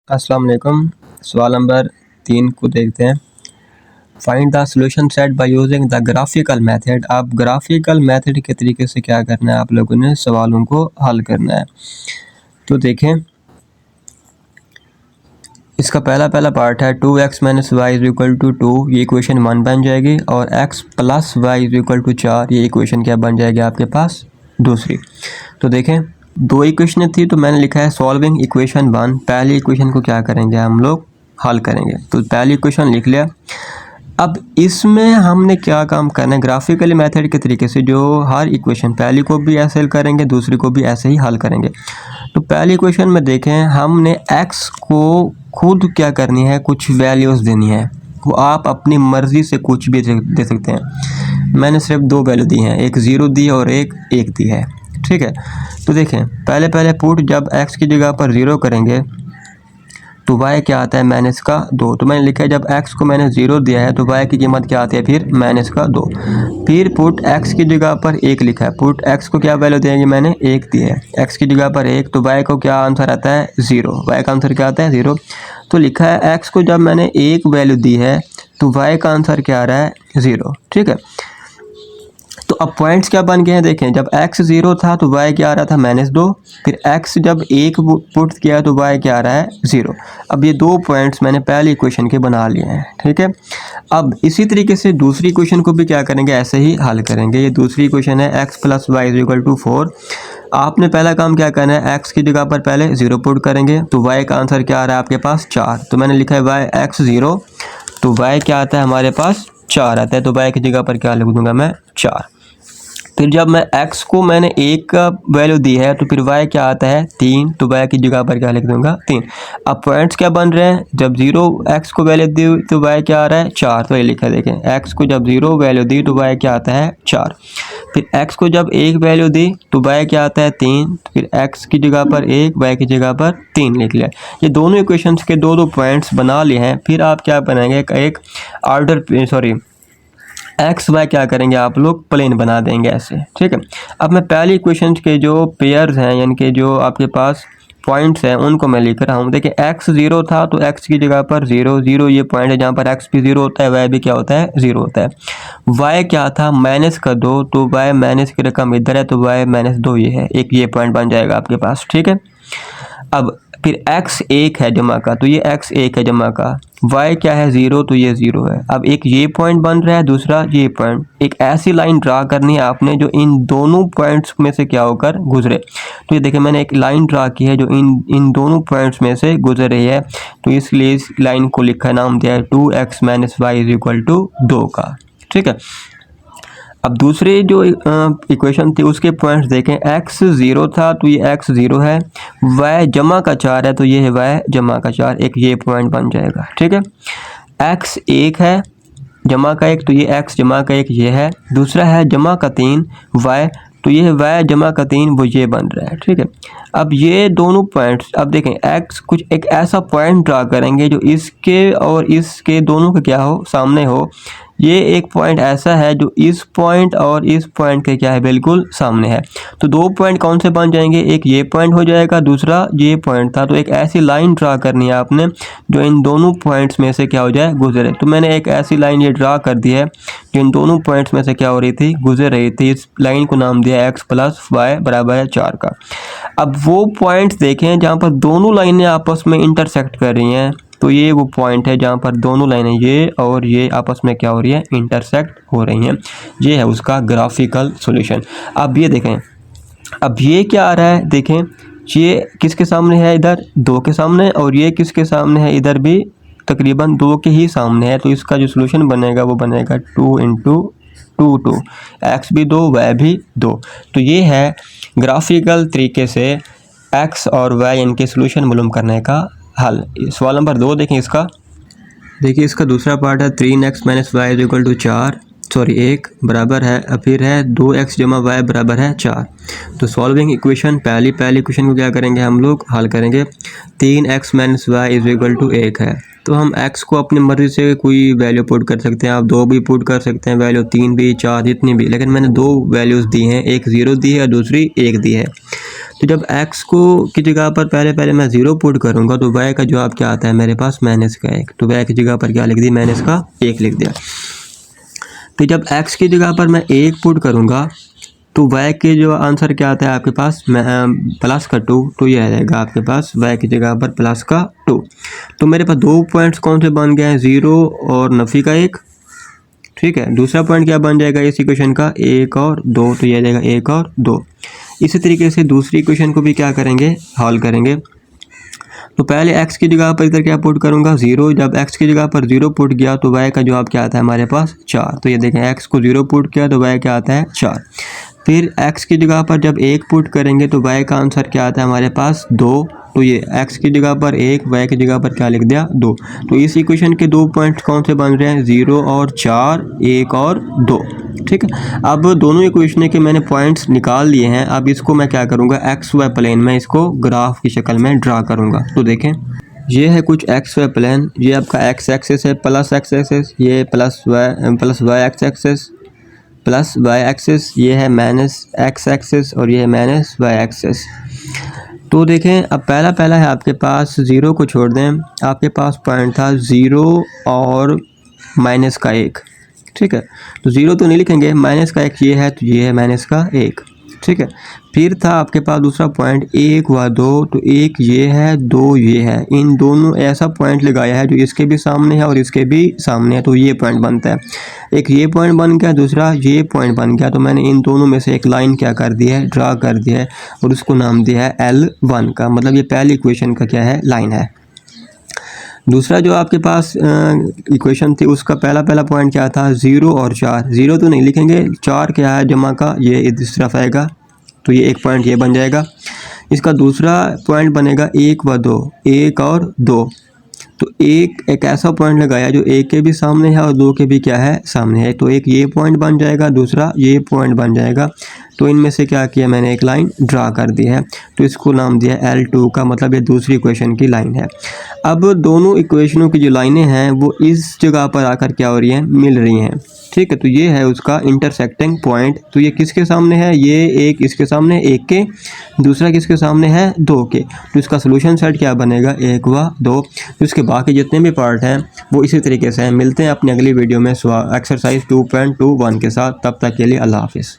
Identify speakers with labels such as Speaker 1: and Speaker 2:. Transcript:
Speaker 1: अस्सलाम वालेकुम। सवाल नंबर 3 को देखते हैं। Find the solution set by using the graphical method. अब ग्राफिकल मेथड के तरीके से क्या करना है, आप लोगों ने सवालों को हल करना है। तो देखें, इसका पहला पार्ट है 2x minus y is equal to 2, ये इक्वेशन 1 बन जाएगी, और x plus y is equal to 4, ये इक्वेशन क्या बन जाएगी आपके पास, दूसरी। तो देखें, दो इक्वेशन थी, तो मैंने लिखा है सॉल्विंग इक्वेशन 1। पहली इक्वेशन को क्या करेंगे हम लोग, हल करेंगे। तो पहली इक्वेशन लिख लिया। अब इसमें हमने क्या काम करना है, ग्राफिकली मेथड के तरीके से जो हर इक्वेशन पहली को भी ऐसे हल करेंगे, दूसरी को भी ऐसे ही हल करेंगे। तो पहली इक्वेशन में देखें, हमने x को खुद क्या करनी है, कुछ वैल्यूज़ देनी है। वो आप अपनी मर्ज़ी से कुछ भी दे सकते हैं। मैंने सिर्फ दो वैल्यू दी हैं, एक 0 दी है और एक 1 दी है, ठीक है। तो देखें, पहले पुट जब x की जगह पर 0 करेंगे तो y क्या आता है, माइनस का 2। तो मैंने लिखा है जब x को मैंने 0 दिया है तो y की कीमत क्या आती है, फिर माइनस का 2। फिर पुट x की जगह पर 1 लिखा है। पुट x को क्या वैल्यू देंगे, मैंने 1 दी है, x की जगह पर 1, तो y को क्या आंसर आता है, 0। y का आंसर क्या आता है, 0। तो लिखा है x को जब मैंने 1 वैल्यू दी है तो y का आंसर क्या आ रहा है, 0, ठीक है। तो अब पॉइंट्स क्या बन गए हैं, देखें, जब x 0 था तो y क्या आ रहा था, -2। फिर x जब 1 पुट किया तो y क्या आ रहा है, 0। अब ये दो पॉइंट्स मैंने पहली इक्वेशन के बना लिए हैं, ठीक है। अब इसी तरीके से दूसरी इक्वेशन को भी क्या करेंगे, ऐसे ही हल करेंगे। ये दूसरी इक्वेशन है x plus y is equal to 4। आपने पहला काम क्या करना है, x की जगह पर पहले 0 पुट करेंगे तो y का आंसर क्या आ रहा है आपके पास, 4। तो मैंने लिखा है y x 0, तो y क्या आता है हमारे पास, 4 आता है। तो y की जगह पर क्या लिख दूंगा मैं, 4। फिर जब मैं x को मैंने 1 का वैल्यू दी है तो फिर y क्या आता है, 3। तो y की जगह पर क्या लिख दूंगा, 3। अब पॉइंट्स क्या बन रहे हैं, जब 0 x को वैल्यू दी तो y क्या आ रहा है, 4। तो ये लिखा है, देखें, x को जब 0 वैल्यू दी तो y क्या आता है, 4। फिर x को जब 1 वैल्यू दी तो y क्या आता है, 3। फिर x की जगह पर 1, y की जगह पर 3 लिख लिया। ये दोनों इक्वेशंस के दो पॉइंट्स बना लिए हैं। फिर आप क्या बनाएंगे, एक ऑर्डर एक्स वाई क्या करेंगे, आप लोग प्लेन बना देंगे ऐसे, ठीक है। अब मैं पहली इक्वेशन के जो पेयर्स हैं, यानी कि जो आपके पास पॉइंट्स हैं, उनको मैं लिख रहा हूँ। देखिए, x 0 था तो x की जगह पर 0 0, ये पॉइंट है जहाँ पर x भी 0 होता है, y भी क्या होता है, 0 होता है। y क्या था, माइनस का 2, तो y माइनस की रकम इधर है तो y -2 ये है, एक ये पॉइंट बन जाएगा आपके पास, ठीक है। अब फिर x 1 है जमा का, तो ये x 1 है जमा का, y क्या है, 0, तो ये 0 है। अब एक ये पॉइंट बन रहा है, दूसरा ये पॉइंट। एक ऐसी लाइन ड्रा करनी है आपने जो इन दोनों पॉइंट्स में से क्या होकर गुजरे। तो ये देखिए, मैंने एक लाइन ड्रा की है जो इन दोनों पॉइंट्स में से गुजर रही है, तो इसलिए इस लाइन को लिखा नाम दिया है 2x minus y is equal to 2 का, ठीक है। अब दूसरी जो इक्वेशन थी उसके पॉइंट्स देखें, x 0 था तो ये x 0 है, y जमा का 4 है तो ये है y जमा का 4, एक ये पॉइंट बन जाएगा, ठीक है। x 1 है जमा का 1, तो ये x जमा का 1 ये है। दूसरा है जमा का 3 y, तो ये है y जमा का 3, वो ये बन रहा है, ठीक है। अब ये दोनों पॉइंट्स, अब देखें, x कुछ एक ऐसा पॉइंट ड्रा करेंगे जो इसके और इसके दोनों के क्या हो, सामने हो। ये एक पॉइंट ऐसा है जो इस पॉइंट और इस पॉइंट के क्या है, बिल्कुल सामने है। तो दो पॉइंट कौन से बन जाएंगे, एक ये पॉइंट हो जाएगा, दूसरा ये पॉइंट था। तो एक ऐसी लाइन ड्रा करनी है आपने जो इन दोनों पॉइंट्स में से क्या हो जाए, गुजरे। तो मैंने एक ऐसी लाइन ये ड्रा कर दी है जो इन दोनों पॉइंट्स में से क्या हो रही थी, गुजर रही थी। इस लाइन को नाम दिया x प्लस वाई बराबर है 4 का। अब वो पॉइंट्स देखें जहाँ पर दोनों लाइनें आपस में इंटरसेक्ट कर रही हैं, तो ये वो पॉइंट है जहाँ पर दोनों लाइनें ये और ये आपस में क्या हो रही है, इंटरसेक्ट हो रही हैं। ये है उसका ग्राफिकल सॉल्यूशन। अब ये देखें, अब ये क्या आ रहा है, देखें, ये किसके सामने है, इधर 2 के सामने, और ये किसके सामने है, इधर भी तकरीबन 2 के ही सामने है। तो इसका जो सॉल्यूशन बनेगा वो बनेगा 2 इंटू 2 2, एक्स भी 2 y भी 2। तो ये है ग्राफिकल तरीके से x और y इनके सॉल्यूशन मालूम करने का हल। सवाल नंबर 2 देखें, इसका देखिए, इसका दूसरा पार्ट है 3x minus y is equal to 4, sorry 1 बराबर है, फिर है 2x जमा वाई बराबर है 4। तो सॉल्विंग इक्वेशन, पहली इक्वेशन को क्या करेंगे, हम लोग हल करेंगे। 3x minus y is equal to 1 है, तो हम x को अपनी मर्ज़ी से कोई वैल्यू पुट कर सकते हैं। आप 2 भी पुट कर सकते हैं, वैल्यू 3 भी, 4, जितनी भी, लेकिन मैंने 2 वैल्यूज़ दी हैं, एक 0 दी है और दूसरी 1 दी है। तो जब x को की जगह पर पहले मैं 0 पुट करूँगा तो y का जवाब क्या आता है मेरे पास -1। तो y की जगह पर क्या लिख दी, -1 लिख दिया। तो जब x की जगह पर मैं 1 पुट करूँगा तो y के जो आंसर क्या आता है आपके पास +2। तो ये आ जाएगा आपके पास y की जगह पर +2। तो मेरे पास 2 पॉइंट्स कौन से बन गए हैं, 0 और नफ़ी का 1, ठीक है। दूसरा पॉइंट क्या बन जाएगा इस इक्वेशन का, 1 और 2। तो ये आ जाएगा 1 और 2। इसी तरीके से दूसरी इक्वेशन को भी क्या करेंगे, हल करेंगे। तो पहले x की जगह पर इधर क्या पुट करूँगा, 0। जब x की जगह पर 0 पुट किया तो y का जवाब क्या आता है हमारे पास 4। तो ये देखें x को 0 पुट किया तो y क्या आता है 4। फिर x की जगह पर जब 1 पुट करेंगे तो y का आंसर क्या आता है हमारे पास 2। तो ये x की जगह पर 1, y की जगह पर क्या लिख दिया 2। तो इस इक्वेशन के 2 पॉइंट्स कौन से बन रहे हैं, 0 और 4, 1 और 2, ठीक है। अब दोनों इक्वेशन के मैंने पॉइंट्स निकाल लिए हैं। अब इसको मैं क्या करूँगा, एक्स वाई प्लेन में इसको ग्राफ की शक्ल में ड्रा करूँगा। तो देखें ये है कुछ एक्स वाई प्लेन, ये आपका एक्स एक्सिस है प्लस एक्स एक्सिस, ये plus y x axis plus y axis, ये है माइनस एक्स एक्सिस और ये है माइनस वाई एक्सिस। तो देखें अब पहला है आपके पास 0 को छोड़ दें, आपके पास पॉइंट था 0 और -1, ठीक है। तो 0 तो नहीं लिखेंगे, -1 ये है तो ये है -1, ठीक है। फिर था आपके पास दूसरा पॉइंट 1 व 2, तो 1 ये है 2 ये है, इन दोनों ऐसा पॉइंट लगाया है जो इसके भी सामने है और इसके भी सामने है, तो ये पॉइंट बनता है। एक ये पॉइंट बन गया, दूसरा ये पॉइंट बन गया। तो मैंने इन दोनों में से एक लाइन क्या कर दी है, ड्रा कर दिया है और उसको नाम दिया है L1 का, मतलब ये पहली इक्वेशन का क्या है, लाइन है। दूसरा जो आपके पास इक्वेशन थी उसका पहला पॉइंट क्या था, 0 और 4। 0 तो नहीं लिखेंगे, 4 क्या है जमा का, ये इस तरफ आएगा तो ये एक पॉइंट ये बन जाएगा। इसका दूसरा पॉइंट बनेगा 1 व 2, 1 और 2। तो एक ऐसा पॉइंट लगाया जो 1 के भी सामने है और 2 के भी क्या है, सामने है। तो एक ये पॉइंट बन जाएगा, दूसरा ये पॉइंट बन जाएगा। तो इनमें से क्या किया मैंने, एक लाइन ड्रा कर दी है, तो इसको नाम दिया L2 का, मतलब ये दूसरी इक्वेशन की लाइन है। अब दोनों इक्वेशनों की जो लाइनें हैं वो इस जगह पर आकर क्या हो रही हैं, मिल रही हैं, ठीक है। तो ये है उसका इंटरसेक्टिंग पॉइंट। तो ये किसके सामने है, ये एक इसके सामने 1 के, दूसरा किसके सामने है 2 के। तो इसका सोल्यूशन सेट क्या बनेगा, 1 व 2। तो इसके बाकी जितने भी पार्ट हैं वो इसी तरीके से हैं। मिलते हैं अपनी अगली वीडियो में एक्सरसाइज 2.21 के साथ। तब तक के लिए अल्लाह हाफिज़।